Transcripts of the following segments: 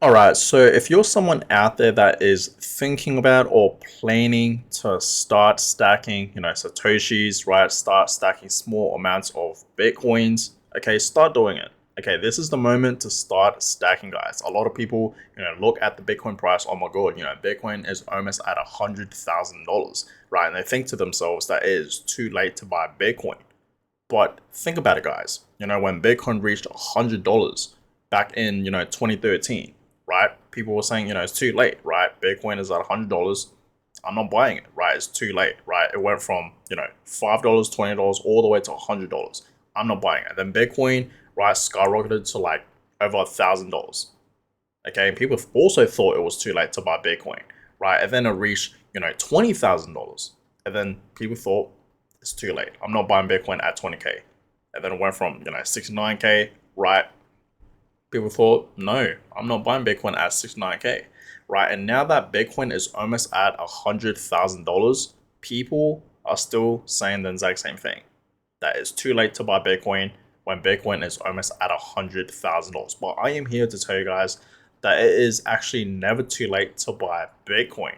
All right, so if you're someone out there that is thinking about or planning to start stacking, Satoshis, right? Start stacking small amounts of Bitcoins, okay, start doing it. Okay, this is the moment to start stacking, guys. A lot of people, look at the Bitcoin price. Oh my God, Bitcoin is almost at $100,000, right? And they think to themselves that it is too late to buy Bitcoin. But think about it, guys. When Bitcoin reached $100 back in 2013, right? People were saying, it's too late, right? Bitcoin is at $100. I'm not buying it, right? It's too late, right? It went from $5, $20 all the way to $100. I'm not buying it. Then Bitcoin, right, skyrocketed to like over $1,000. Okay, and people also thought it was too late to buy Bitcoin, right? And then it reached $20,000, and then people thought it's too late. I'm not buying Bitcoin at 20K, and then it went from 69K, right? People thought no, I'm not buying Bitcoin at 69K, right? And now that Bitcoin is almost at $100,000, people are still saying the exact same thing, that it's too late to buy Bitcoin when Bitcoin is almost at $100,000. But I am here to tell you guys that it is actually never too late to buy Bitcoin.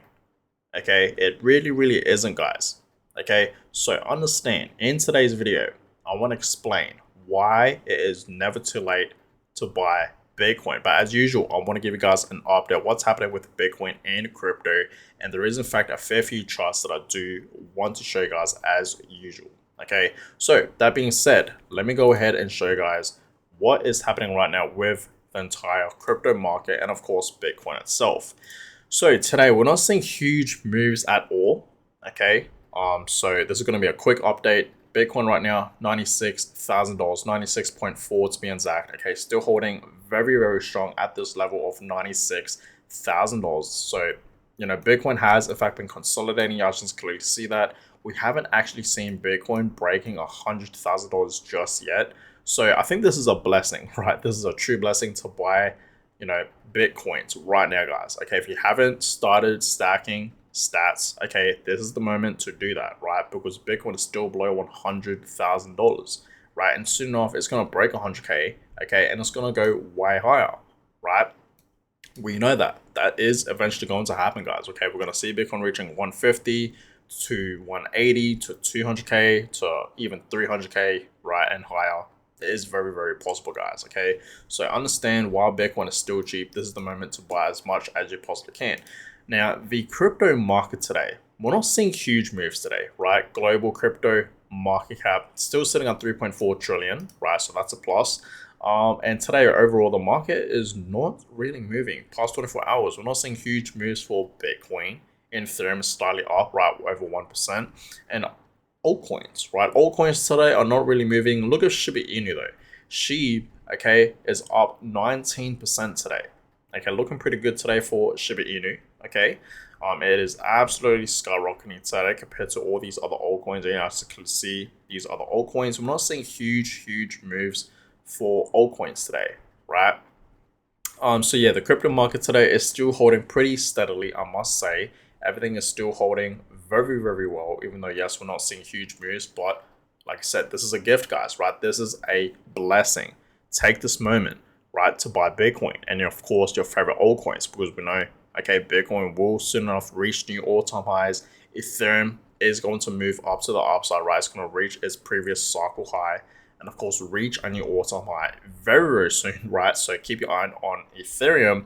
Okay, it really, really isn't, guys. Okay, so understand in today's video, I want to explain why it is never too late to buy Bitcoin. But as usual, I want to give you guys an update what's happening with Bitcoin and crypto. And there is, in fact, a fair few charts that I do want to show you guys as usual. Okay, so that being said, let me go ahead and show you guys what is happening right now with the entire crypto market and, of course, Bitcoin itself. So today we're not seeing huge moves at all. Okay, so this is going to be a quick update. Bitcoin right now, $96,000, 96.4 to be exact. Okay, still holding very, very strong at this level of $96,000. So, Bitcoin has in fact been consolidating. Y'all can clearly see that. We haven't actually seen Bitcoin breaking $100,000 just yet. So I think this is a blessing, right? This is a true blessing to buy, Bitcoins right now, guys. Okay, if you haven't started stacking stats, okay, this is the moment to do that, right? Because Bitcoin is still below $100,000, right? And soon enough, it's going to break 100K, okay, and it's going to go way higher, right? We know that that is eventually going to happen, guys. Okay, we're going to see Bitcoin reaching 150 to 180 to 200K to even 300K, right, and higher. It is very, very possible, guys. Okay, so understand while Bitcoin is still cheap, this is the moment to buy as much as you possibly can. Now, the crypto market today, we're not seeing huge moves today, right? Global crypto market cap still sitting at 3.4 trillion, right? So that's a plus. And today, overall, the market is not really moving. Past 24 hours, we're not seeing huge moves for Bitcoin. Ethereum is slightly up, right, over 1%. And altcoins, right? Altcoins today are not really moving. Look at Shiba Inu though. SHIB, okay, is up 19% today. Okay, looking pretty good today for Shiba Inu. Okay, it is absolutely skyrocketing today compared to all these other altcoins. And as you can see, these other altcoins, we're not seeing huge moves for altcoins today, right? So yeah, the crypto market today is still holding pretty steadily, I must say. Everything is still holding very, very well, even though, yes, we're not seeing huge moves. But like I said, this is a gift, guys, right? This is a blessing. Take this moment, right, to buy Bitcoin and, of course, your favorite altcoins, because we know, okay, Bitcoin will soon enough reach new all-time highs. Ethereum is going to move up to the upside, right? It's going to reach its previous cycle high and, of course, reach a new all-time high very, very soon, right? So keep your eye on Ethereum.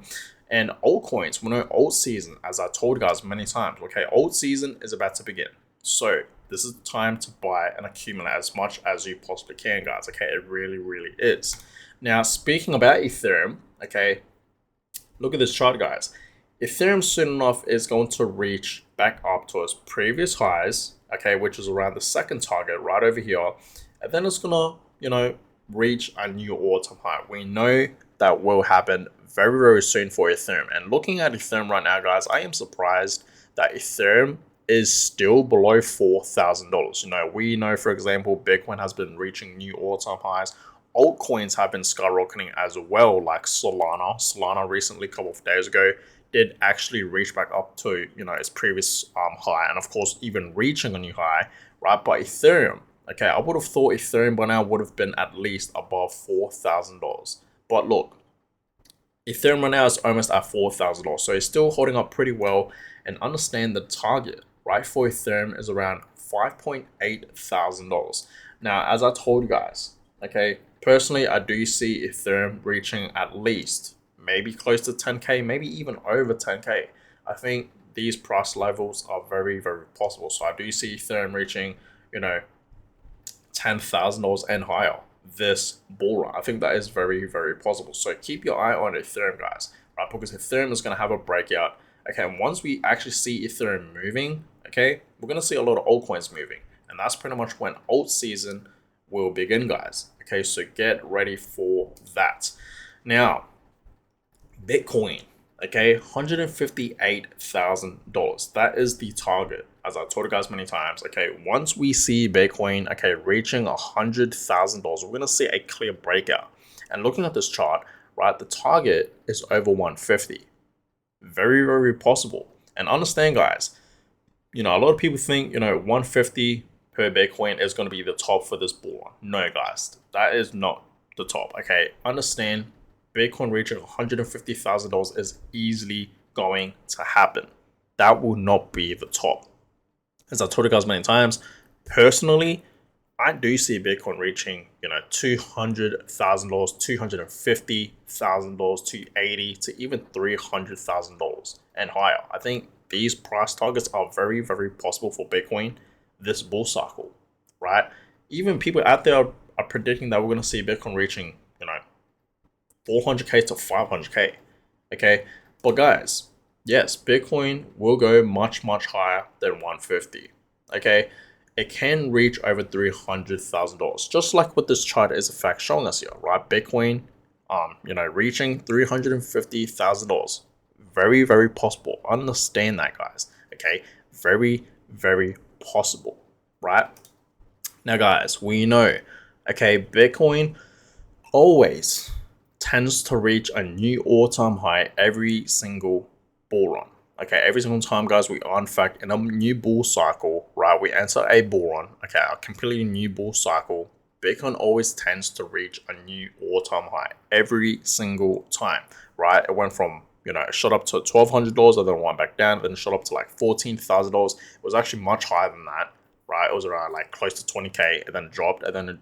And altcoins, we know alt season, as I told you guys many times, okay, alt season is about to begin. So this is the time to buy and accumulate as much as you possibly can, guys. Okay, it really, really is. Now, speaking about Ethereum, okay, look at this chart, guys. Ethereum soon enough is going to reach back up to its previous highs, okay, which is around the second target right over here. And then it's gonna, reach a new all-time high. We know that will happen very, very soon for Ethereum. And looking at Ethereum right now, guys, I am surprised that Ethereum is still below $4,000. We know, for example, Bitcoin has been reaching new all-time highs. Altcoins have been skyrocketing as well, like Solana. Solana recently, a couple of days ago, did actually reach back up to its previous high, and of course even reaching a new high, right? But Ethereum, okay, I would have thought Ethereum by now would have been at least above $4,000. But look, Ethereum right now is almost at $4,000, so it's still holding up pretty well. And understand the target, right, for Ethereum is around $5,800. Now, as I told you guys, okay, personally, I do see Ethereum reaching at least maybe close to 10K, maybe even over 10K. I think these price levels are very, very possible. So I do see Ethereum reaching, you know, $10,000 and higher this bull run. I think that is very, very possible. So keep your eye on Ethereum, guys, right? Because Ethereum is going to have a breakout. Okay, and once we actually see Ethereum moving, okay, we're going to see a lot of altcoins moving. And that's pretty much when alt season will begin, guys. Okay, so get ready for that. Now, Bitcoin, okay, $158,000. That is the target, as I told you guys many times. Okay, once we see Bitcoin, okay, reaching $100,000, we're gonna see a clear breakout. And looking at this chart, right, the target is over 150. Very, very possible. And understand, guys, a lot of people think 150 per Bitcoin is going to be the top for this bull run. No, guys, that is not the top. Okay, understand, Bitcoin reaching $150,000 is easily going to happen. That will not be the top. As I told you guys many times, personally, I do see Bitcoin reaching, $200,000, $250,000, to 80 to even $300,000 and higher. I think these price targets are very, very possible for Bitcoin this bull cycle, right? Even people out there are predicting that we're going to see Bitcoin reaching, 400K to 500K. Okay, but guys, yes, Bitcoin will go much, much higher than 150. Okay, it can reach over $300,000, just like what this chart is in fact showing us here, right? Bitcoin, reaching $350,000, very, very possible. Understand that, guys. Okay, very, very possible, right? Now, guys, we know, okay, Bitcoin always tends to reach a new all-time high every single bull run. Okay, every single time, guys, we are in fact in a new bull cycle, right? We enter a bull run, okay, a completely new bull cycle. Bitcoin always tends to reach a new all-time high every single time, right? It went from, it shot up to $1,200 and then went back down, then shot up to like $14,000. It was actually much higher than that, right? It was around like close to 20K and then dropped and then it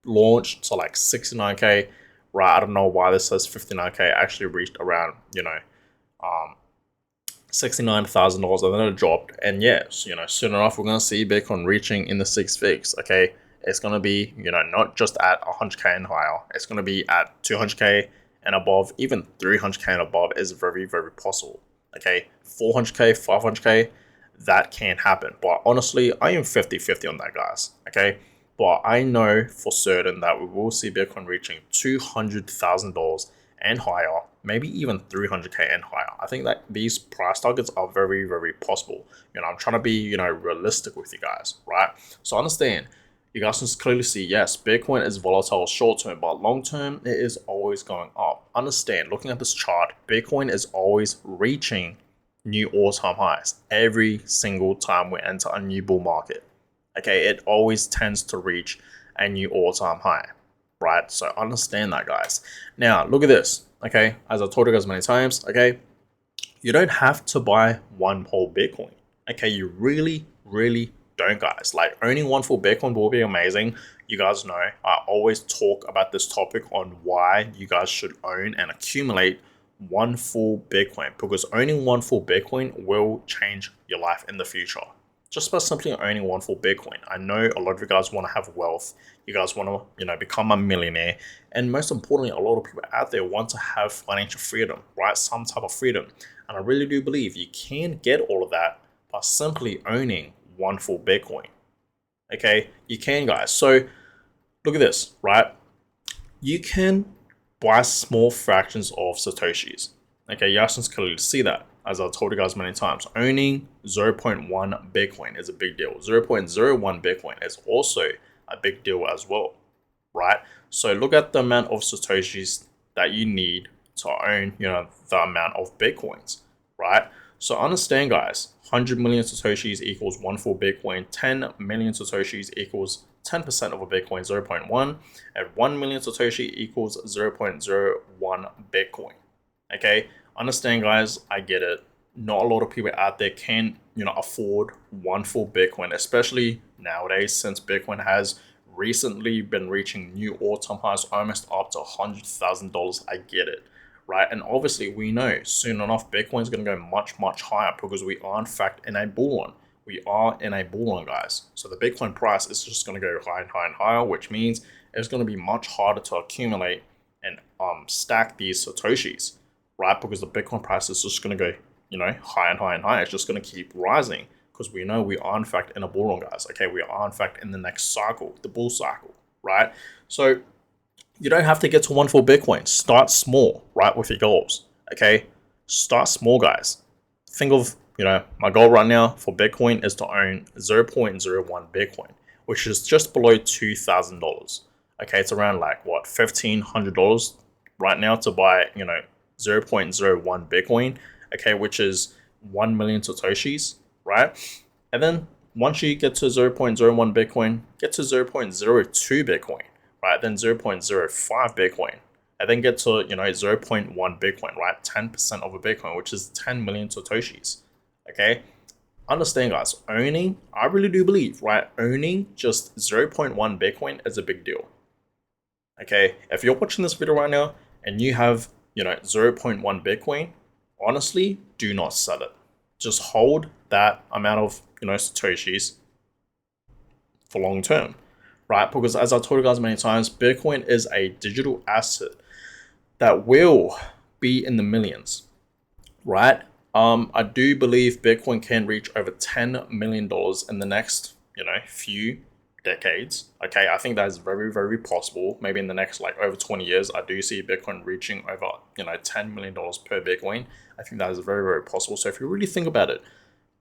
launched to like 69K. Right, I don't know why this says 59K. Actually reached around, $69,000 and then it dropped. And yes, soon enough we're gonna see Bitcoin reaching in the six figs. Okay, it's gonna be, not just at 100K and higher. It's gonna be at 200K and above. Even 300K and above is very, very possible. Okay, 400K, 500K, that can happen. But honestly, I am 50-50 on that, guys. Okay. But I know for certain that we will see Bitcoin reaching $200,000 and higher, maybe even 300K and higher. I think that these price targets are very, very possible. I'm trying to be, realistic with you guys, right? So understand, you guys can clearly see, yes, Bitcoin is volatile short term, but long term, it is always going up. Understand, looking at this chart, Bitcoin is always reaching new all-time highs every single time we enter a new bull market. Okay, it always tends to reach a new all-time high, right? So understand that, guys. Now, look at this, okay? As I told you guys many times, okay? You don't have to buy one whole Bitcoin, okay? You really, really don't, guys. Like, owning one full Bitcoin will be amazing. You guys know, I always talk about this topic on why you guys should own and accumulate one full Bitcoin, because owning one full Bitcoin will change your life in the future. Just by simply owning one full Bitcoin. I know a lot of you guys want to have wealth. You guys want to, become a millionaire. And most importantly, a lot of people out there want to have financial freedom, right? Some type of freedom. And I really do believe you can get all of that by simply owning one full Bitcoin. Okay, you can, guys. So look at this, right? You can buy small fractions of Satoshis. Okay, you guys can clearly see that. As I told you guys many times, owning 0.1 Bitcoin is a big deal. 0.01 Bitcoin is also a big deal as well, right? So look at the amount of Satoshis that you need to own, the amount of Bitcoins, right? So understand, guys, 100 million Satoshis equals one full Bitcoin, 10 million Satoshis equals 10% of a Bitcoin, 0.1, and 1 million Satoshi equals 0.01 Bitcoin. Okay, understand, guys. I get it. Not a lot of people out there can, afford one full Bitcoin, especially nowadays since Bitcoin has recently been reaching new all-time highs, almost up to $100,000. I get it, right? And obviously, we know soon enough Bitcoin is going to go much, much higher because we are in fact in a bull run. We are in a bull run, guys. So the Bitcoin price is just going to go higher and higher and higher, which means it's going to be much harder to accumulate and stack these Satoshis, right? Because the Bitcoin price is just going to go, higher and higher and higher. It's just going to keep rising because we know we are in fact in a bull run, guys. Okay, we are in fact in the next cycle, the bull cycle, right? So you don't have to get to one full Bitcoin. Start small, right, with your goals. Okay, start small, guys. Think of, my goal right now for Bitcoin is to own 0.01 Bitcoin, which is just below $2,000. Okay, it's around like what, $1,500 right now to buy, 0.01 Bitcoin. Okay, which is 1 million Satoshis, right? And then once you get to 0.01 Bitcoin, get to 0.02 Bitcoin, right? Then 0.05 Bitcoin, and then get to, 0.1 Bitcoin, right? 10% of a Bitcoin, which is 10 million Satoshis. Okay, understand, guys, owning, I really do believe, right? Owning just 0.1 Bitcoin is a big deal. Okay, if you're watching this video right now and you have, 0.1 Bitcoin, honestly, do not sell it. Just hold that amount of, Satoshis for long term, right? Because as I told you guys many times, Bitcoin is a digital asset that will be in the millions, right? I do believe Bitcoin can reach over $10 million in the next, few decades. Okay, I think that is very, very possible. Maybe in the next like over 20 years, I do see Bitcoin reaching over, $10 million per Bitcoin. I think that is very, very possible. So if you really think about it,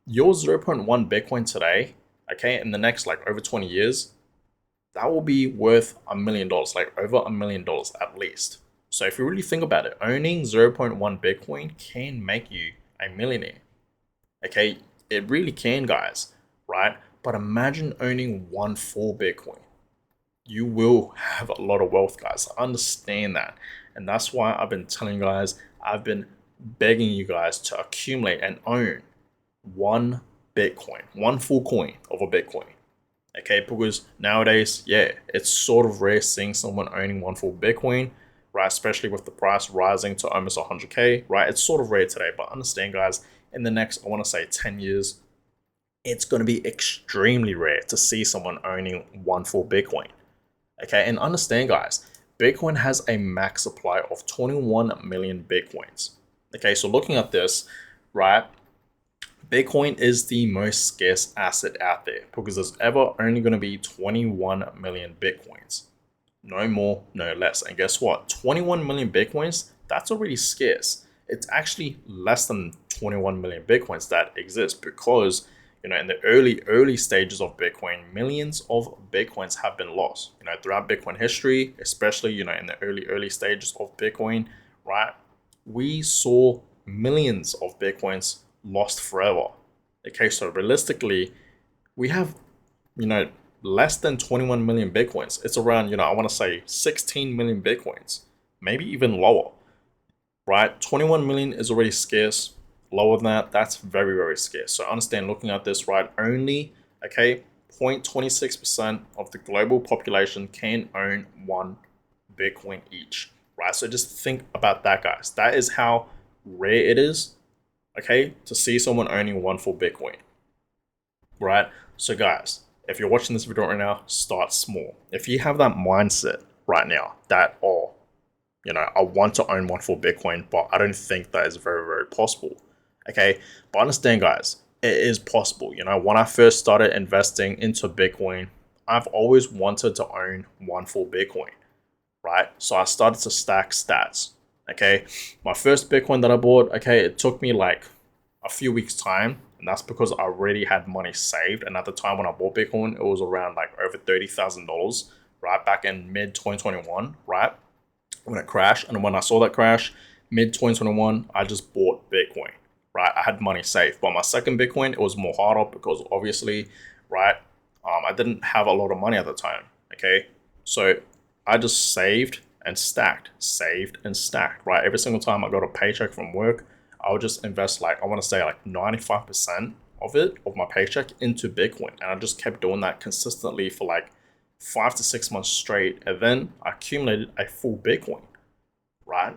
your 0.1 Bitcoin today, okay, in the next like over 20 years, that will be worth $1 million, like over $1 million at least. So if you really think about it, owning 0.1 Bitcoin can make you a millionaire. Okay, it really can, guys, right? But imagine owning one full Bitcoin. You will have a lot of wealth, guys. I understand that. And that's why I've been telling you guys, I've been begging you guys to accumulate and own one Bitcoin, one full coin of a Bitcoin. Okay, because nowadays, yeah, it's sort of rare seeing someone owning one full Bitcoin, right? Especially with the price rising to almost 100K, right? It's sort of rare today, but understand, guys, in the next, I want to say 10 years, it's going to be extremely rare to see someone owning one full Bitcoin. Okay, and understand, guys, Bitcoin has a max supply of 21 million Bitcoins. Okay, so looking at this, right, Bitcoin is the most scarce asset out there because there's ever only going to be 21 million Bitcoins. No more, no less. And guess what? 21 million Bitcoins, that's already scarce. It's actually less than 21 million Bitcoins that exist because, in the early stages of Bitcoin, millions of Bitcoins have been lost. Throughout Bitcoin history, especially, in the early stages of Bitcoin, right? We saw millions of Bitcoins lost forever. Okay, so realistically, we have, less than 21 million Bitcoins. It's around, I want to say 16 million Bitcoins, maybe even lower, right? 21 million is already scarce. Lower than that, that's very, very scarce. So understand, looking at this, right, only, okay, 0.26% of the global population can own one Bitcoin each, right? So just think about that, guys. That is how rare it is, okay, to see someone owning one full Bitcoin, right? So guys, if you're watching this video right now, start small. If you have that mindset right now that, oh, I want to own one full Bitcoin, but I don't think that is very, very possible. Okay, but understand, guys, it is possible. When I first started investing into Bitcoin, I've always wanted to own one full Bitcoin, right? So I started to stack stats. Okay, my first Bitcoin that I bought, okay, it took me like a few weeks time, and that's because I already had money saved. And at the time when I bought Bitcoin, it was around like over $30,000, right? Back in mid 2021, right? When it crashed. And when I saw that crash, mid 2021, I just bought Bitcoin, right? I had money saved. But my second Bitcoin, it was more harder because obviously, right, I didn't have a lot of money at the time, okay? So I just saved and stacked, saved and stacked, right? Every single time I got a paycheck from work, I would just invest like, I want to say like 95% of it, of my paycheck, into Bitcoin. And I just kept doing that consistently for like 5 to 6 months straight. And then I accumulated a full Bitcoin, right?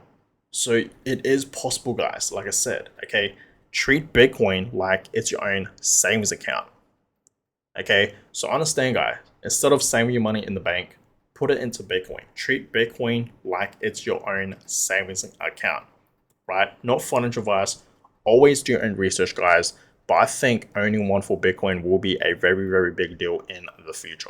So it is possible, guys. Like I said, okay, treat Bitcoin like it's your own savings account. Okay, so understand, guys, instead of saving your money in the bank, put it into Bitcoin. Treat Bitcoin like it's your own savings account, right? Not financial advice. Always do your own research, guys. But I think owning one for Bitcoin will be a very, very big deal in the future.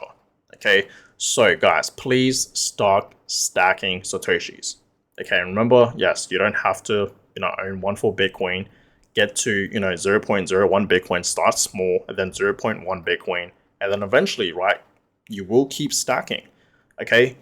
Okay, so guys, please start stacking Satoshis. Okay, remember, yes, you don't have to, own one for Bitcoin. Get to, 0.01 Bitcoin, start small, and then 0.1 Bitcoin. And then eventually, right, you will keep stacking. Okay,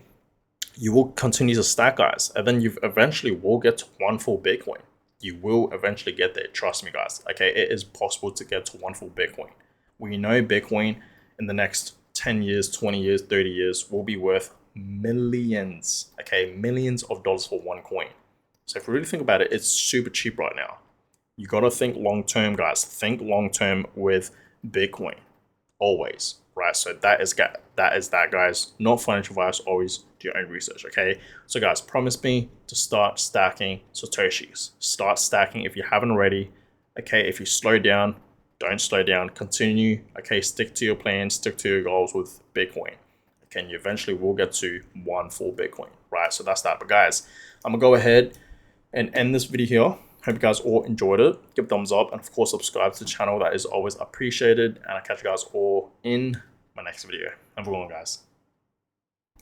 you will continue to stack, guys. And then you eventually will get to one full Bitcoin. You will eventually get there. Trust me, guys. Okay, it is possible to get to one full Bitcoin. We know Bitcoin in the next 10 years, 20 years, 30 years will be worth millions. Okay, millions of dollars for one coin. So if you really think about it, it's super cheap right now. You got to think long term, guys. Think long term with Bitcoin, always, right? So that is that, guys. Not financial advice. Always do your own research, okay? So, guys, promise me to start stacking Satoshis. Start stacking if you haven't already. Okay, if you slow down, don't slow down. Continue. Okay, stick to your plan. Stick to your goals with Bitcoin. Okay, and you eventually will get to one full Bitcoin, right? So that's that. But guys, I'm gonna go ahead and end this video here. Hope you guys all enjoyed it. Give a thumbs up and of course subscribe to the channel. That is always appreciated. And I'll catch you guys all in my next video. Have a good one, guys.